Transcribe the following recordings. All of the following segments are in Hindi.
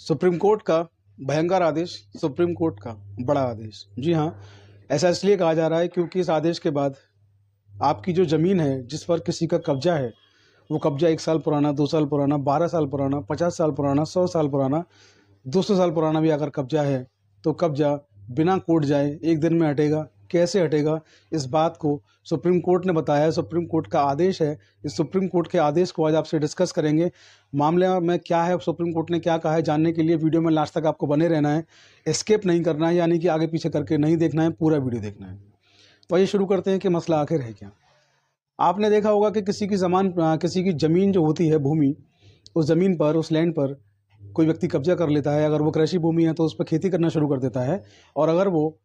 सुप्रीम कोर्ट का भयंकर आदेश, सुप्रीम कोर्ट का बड़ा आदेश। जी हाँ, ऐसा इसलिए कहा जा रहा है क्योंकि इस आदेश के बाद आपकी जो ज़मीन है, जिस पर किसी का कब्जा है, वो कब्जा 1 साल पुराना, 2 साल पुराना, 12 साल पुराना, 50 साल पुराना, 100 साल पुराना, 200 साल पुराना भी अगर कब्जा है, तो कब्जा बिना कोर्ट जाए 1 दिन में हटेगा। कैसे हटेगा, इस बात को सुप्रीम कोर्ट ने बताया है। सुप्रीम कोर्ट का आदेश है। इस सुप्रीम कोर्ट के आदेश को आज आपसे डिस्कस करेंगे। मामले में क्या है, सुप्रीम कोर्ट ने क्या कहा है, जानने के लिए वीडियो में लास्ट तक आपको बने रहना है। एस्केप नहीं करना है, यानी कि आगे पीछे करके नहीं देखना है, पूरा वीडियो देखना है। तो आइए शुरू करते हैं कि मसला आखिर है क्या। आपने देखा होगा कि किसी की ज़मीन जो होती है, भूमि, उस ज़मीन पर, उस लैंड पर कोई व्यक्ति कब्जा कर लेता है। अगर वो कृषि भूमि है तो उस पर खेती करना शुरू कर देता है, और अगर वो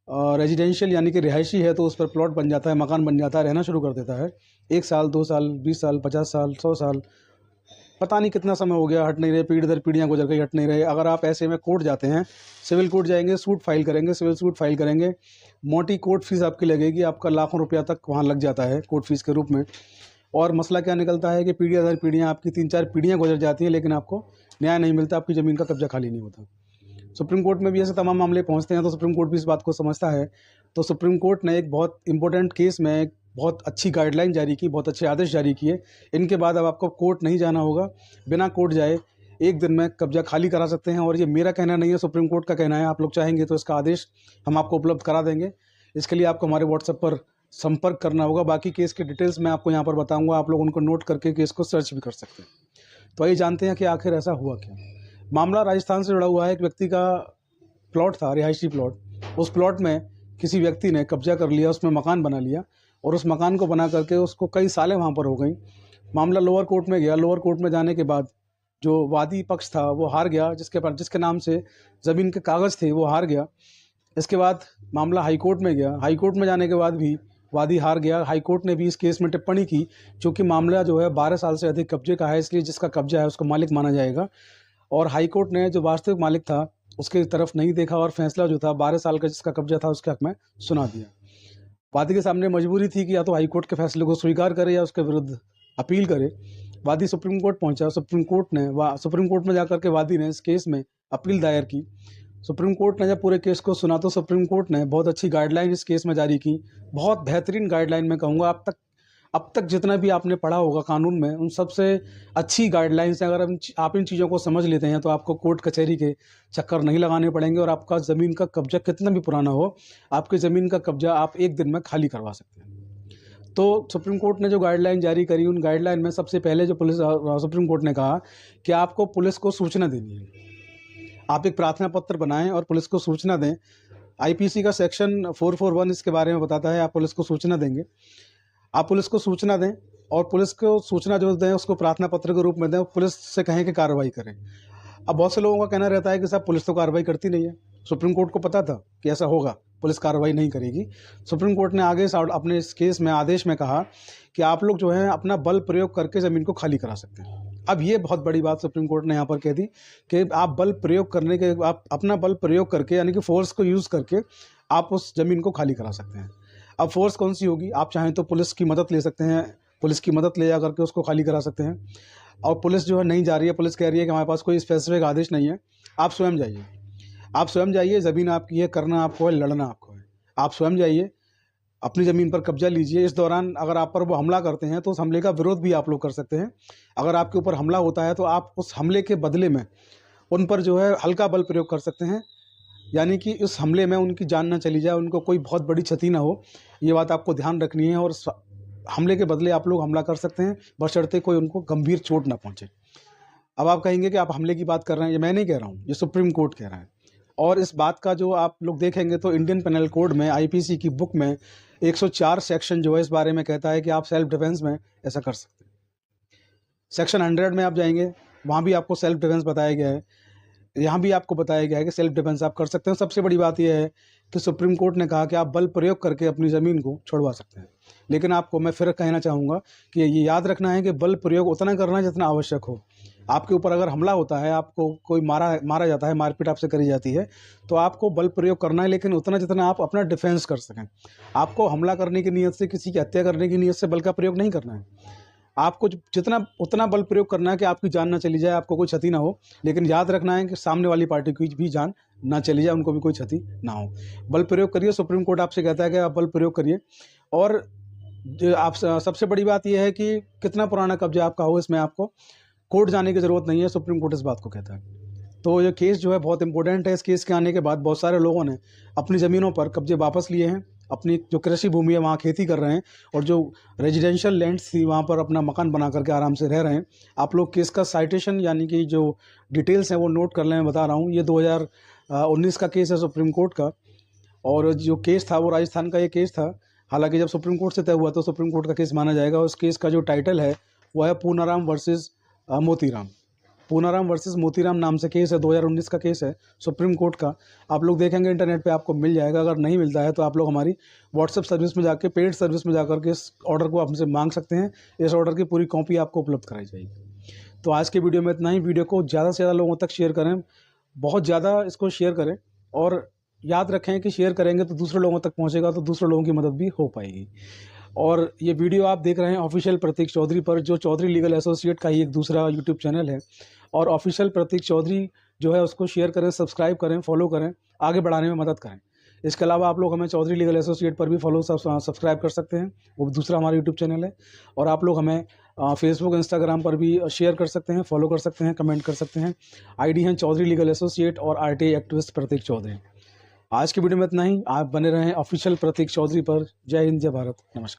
रेजिडेंशियल यानी कि रिहायशी है तो उस पर प्लॉट बन जाता है, मकान बन जाता है, रहना शुरू कर देता है। 1 साल, 2 साल, 20 साल, 50 साल, 100 साल, पता नहीं कितना समय हो गया, हट नहीं रहे, पीढ़ी दर पीढ़ियाँ गुजर गई, हट नहीं रहे। अगर आप ऐसे में कोर्ट जाते हैं, सिविल कोर्ट जाएंगे, सूट फाइल करेंगे, सिविल सूट फाइल करेंगे, मोटी कोर्ट फीस आपकी लगेगी, आपका लाखों रुपया तक वहाँ लग जाता है कोर्ट फीस के रूप में। और मसला क्या निकलता है कि पीढ़ियाँ दर पीढ़ियाँ, आपकी 3-4 पीढ़ियाँ गुजर जाती हैं, लेकिन आपको न्याय नहीं मिलता, आपकी ज़मीन का कब्जा खाली नहीं होता। सुप्रीम कोर्ट में भी ऐसे तमाम मामले पहुंचते हैं, तो सुप्रीम कोर्ट भी इस बात को समझता है। तो सुप्रीम कोर्ट ने एक बहुत इंपॉर्टेंट केस में एक बहुत अच्छी गाइडलाइन जारी की, बहुत अच्छे आदेश जारी किए। इनके बाद अब आपको कोर्ट नहीं जाना होगा, बिना कोर्ट जाए 1 दिन में कब्जा खाली करा सकते हैं। और ये मेरा कहना नहीं है, सुप्रीम कोर्ट का कहना है। आप लोग चाहेंगे तो इसका आदेश हम आपको उपलब्ध करा देंगे। इसके लिए आपको हमारे व्हाट्सएप पर संपर्क करना होगा। बाकी केस की डिटेल्स मैं आपको यहाँ पर बताऊँगा, आप लोग उनको नोट करके केस को सर्च भी कर सकते हैं। तो आइए जानते हैं कि आखिर ऐसा हुआ क्या। मामला राजस्थान से जुड़ा हुआ है। एक व्यक्ति का प्लॉट था, रिहायशी प्लॉट। उस प्लॉट में किसी व्यक्ति ने कब्जा कर लिया, उसमें मकान बना लिया, और उस मकान को बना करके उसको कई सालें वहाँ पर हो गई। मामला लोअर कोर्ट में गया। लोअर कोर्ट में जाने के बाद जो वादी पक्ष था वो हार गया, जिसके नाम से ज़मीन के कागज़ थे वो हार गया। इसके बाद मामला हाई कोर्ट में गया। हाई कोर्ट में जाने के बाद भी वादी हार गया। हाई कोर्ट ने भी इस केस में टिप्पणी की, क्योंकि मामला जो है 12 साल से अधिक कब्जे का है, इसलिए जिसका कब्जा है उसको मालिक माना जाएगा। और हाई कोर्ट ने जो वास्तविक मालिक था उसकी तरफ नहीं देखा, और फैसला जो था 12 साल का जिसका कब्जा था उसके हक में सुना दिया। वादी के सामने मजबूरी थी कि या तो हाई कोर्ट के फैसले को स्वीकार करे या उसके विरुद्ध अपील करे। वादी सुप्रीम कोर्ट पहुंचा। सुप्रीम कोर्ट में जाकर के वादी ने इस केस में अपील दायर की। सुप्रीम कोर्ट ने जब पूरे केस को सुना तो सुप्रीम कोर्ट ने बहुत अच्छी गाइडलाइन इस केस में जारी की। बहुत बेहतरीन गाइडलाइन मैं कहूँगा। अब तक जितना भी आपने पढ़ा होगा कानून में, उन सबसे अच्छी गाइडलाइंस हैं। अगर आप इन चीज़ों को समझ लेते हैं तो आपको कोर्ट कचहरी के चक्कर नहीं लगाने पड़ेंगे, और आपका ज़मीन का कब्जा कितना भी पुराना हो, आपकी ज़मीन का कब्जा आप 1 दिन में खाली करवा सकते हैं। तो सुप्रीम कोर्ट ने जो गाइडलाइन जारी करी, उन गाइडलाइन में सबसे पहले जो सुप्रीम कोर्ट ने कहा कि आपको पुलिस को सूचना देनी है। आप एक प्रार्थना पत्र बनाएं और पुलिस को सूचना दें। आईपीसी का सेक्शन 441 इसके बारे में बताता है, आप पुलिस को सूचना देंगे। आप पुलिस को सूचना दें, और पुलिस को सूचना जो दें उसको प्रार्थना पत्र के रूप में दें, पुलिस से कहें कि कार्रवाई करें। अब बहुत से लोगों का कहना रहता है कि साहब पुलिस तो कार्रवाई करती नहीं है। सुप्रीम कोर्ट को पता था कि ऐसा होगा, पुलिस कार्रवाई नहीं करेगी। सुप्रीम कोर्ट ने आगे अपने इस केस में आदेश में कहा कि आप लोग जो है अपना बल प्रयोग करके ज़मीन को खाली करा सकते हैं। अब ये बहुत बड़ी बात सुप्रीम कोर्ट ने यहाँ पर कह दी कि आप अपना बल प्रयोग करके, यानी कि फोर्स को यूज़ करके आप उस ज़मीन को खाली करा सकते हैं। अब फोर्स कौन सी होगी, आप चाहें तो पुलिस की मदद ले सकते हैं, पुलिस की मदद ले जा करके उसको खाली करा सकते हैं। और पुलिस जो है नहीं जा रही है, पुलिस कह रही है कि हमारे पास कोई स्पेसिफिक आदेश नहीं है, आप स्वयं जाइए, ज़मीन आपकी है, करना आपको है, लड़ना आपको है। आप स्वयं जाइए, अपनी ज़मीन पर कब्जा लीजिए। इस दौरान अगर आप पर वो हमला करते हैं तो उस हमले का विरोध भी आप लोग कर सकते हैं। अगर आपके ऊपर हमला होता है तो आप उस हमले के बदले में उन पर जो है हल्का बल प्रयोग कर सकते हैं, यानी कि उस हमले में उनकी जान ना चली जाए, उनको कोई बहुत बड़ी क्षति ना हो, ये बात आपको ध्यान रखनी है। और हमले के बदले आप लोग हमला कर सकते हैं, बशर्ते कोई उनको गंभीर चोट ना पहुंचे। अब आप कहेंगे कि आप हमले की बात कर रहे हैं, ये मैं नहीं कह रहा हूँ, ये सुप्रीम कोर्ट कह रहा है। और इस बात का जो आप लोग देखेंगे तो इंडियन पेनल कोड में, आईपीसी की बुक में 104 सेक्शन जो है इस बारे में कहता है कि आप सेल्फ डिफेंस में ऐसा कर सकते हैं। सेक्शन 100 में आप जाएंगे, वहाँ भी आपको सेल्फ डिफेंस बताया गया है। यहाँ भी आपको बताया गया है कि सेल्फ डिफेंस आप कर सकते हैं। सबसे बड़ी बात यह है कि सुप्रीम कोर्ट ने कहा कि आप बल प्रयोग करके अपनी ज़मीन को छुड़वा सकते हैं। लेकिन आपको मैं फिर कहना चाहूँगा कि ये याद रखना है कि बल प्रयोग उतना करना है जितना आवश्यक हो। आपके ऊपर अगर हमला होता है, आपको कोई मारा जाता है, मारपीट आपसे करी जाती है, तो आपको बल प्रयोग करना है, लेकिन उतना जितना आप अपना डिफेंस कर सकें। आपको हमला करने की नीयत से, किसी की हत्या करने की नीयत से बल का प्रयोग नहीं करना है। आपको जितना उतना बल प्रयोग करना है कि आपकी जान ना चली जाए, आपको कोई क्षति ना हो, लेकिन याद रखना है कि सामने वाली पार्टी की भी जान ना चली जाए, उनको भी कोई क्षति ना हो। बल प्रयोग करिए, सुप्रीम कोर्ट आपसे कहता है कि आप बल प्रयोग करिए। और जो आप सबसे बड़ी बात यह है कि कितना पुराना कब्जा आपका हो, इसमें आपको कोर्ट जाने की ज़रूरत नहीं है, सुप्रीम कोर्ट इस बात को कहता है। तो ये केस जो है बहुत इंपॉर्टेंट है। इस केस के आने के बाद बहुत सारे लोगों ने अपनी ज़मीनों पर कब्जे वापस लिए हैं, अपनी जो कृषि भूमि है वहाँ खेती कर रहे हैं, और जो रेजिडेंशियल लैंड्स थी वहाँ पर अपना मकान बना करके आराम से रह रहे हैं। आप लोग केस का साइटेशन यानी कि जो डिटेल्स हैं वो नोट कर लें, मैं बता रहा हूँ। ये 2019 का केस है सुप्रीम कोर्ट का, और जो केस था वो राजस्थान का ये केस था। हालांकि जब सुप्रीम कोर्ट से तय हुआ तो सुप्रीम कोर्ट का केस माना जाएगा। उस केस का जो टाइटल है वो है पूनाराम वर्सेस मोतीराम। पूनाराम वर्सेस मोतीराम नाम से केस है, 2019 का केस है सुप्रीम कोर्ट का। आप लोग देखेंगे इंटरनेट पे आपको मिल जाएगा। अगर नहीं मिलता है तो आप लोग हमारी व्हाट्सएप सर्विस में जाके, पेड सर्विस में जाकर के इस ऑर्डर को हमसे मांग सकते हैं। इस ऑर्डर की पूरी कॉपी आपको उपलब्ध कराई जाएगी। तो आज के वीडियो में इतना ही। वीडियो को ज़्यादा से ज़्यादा लोगों तक शेयर करें, बहुत ज़्यादा इसको शेयर करें, और याद रखें कि शेयर करेंगे तो दूसरे लोगों तक पहुंचेगा, तो दूसरे लोगों की मदद भी हो पाएगी। और ये वीडियो आप देख रहे हैं ऑफिशियल प्रतीक चौधरी पर, जो चौधरी लीगल एसोसिएट का ही एक दूसरा यूट्यूब चैनल है। और ऑफिशियल प्रतीक चौधरी जो है उसको शेयर करें, सब्सक्राइब करें, फॉलो करें, आगे बढ़ाने में मदद करें। इसके अलावा आप लोग हमें चौधरी लीगल एसोसिएट पर भी फॉलो सब्सक्राइब कर सकते हैं, वो दूसरा हमारा यूट्यूब चैनल है। और आप लोग हमें फेसबुक, इंस्टाग्राम पर भी शेयर कर सकते हैं, फॉलो कर सकते हैं, कमेंट कर सकते हैं। आईडी है चौधरी लीगल एसोसिएट और आरटीआई एक्टिविस्ट प्रतीक चौधरी। आज की वीडियो में इतना ही। आप बने रहें ऑफिशियल प्रतीक चौधरी पर। जय हिंद, जय भारत, नमस्कार।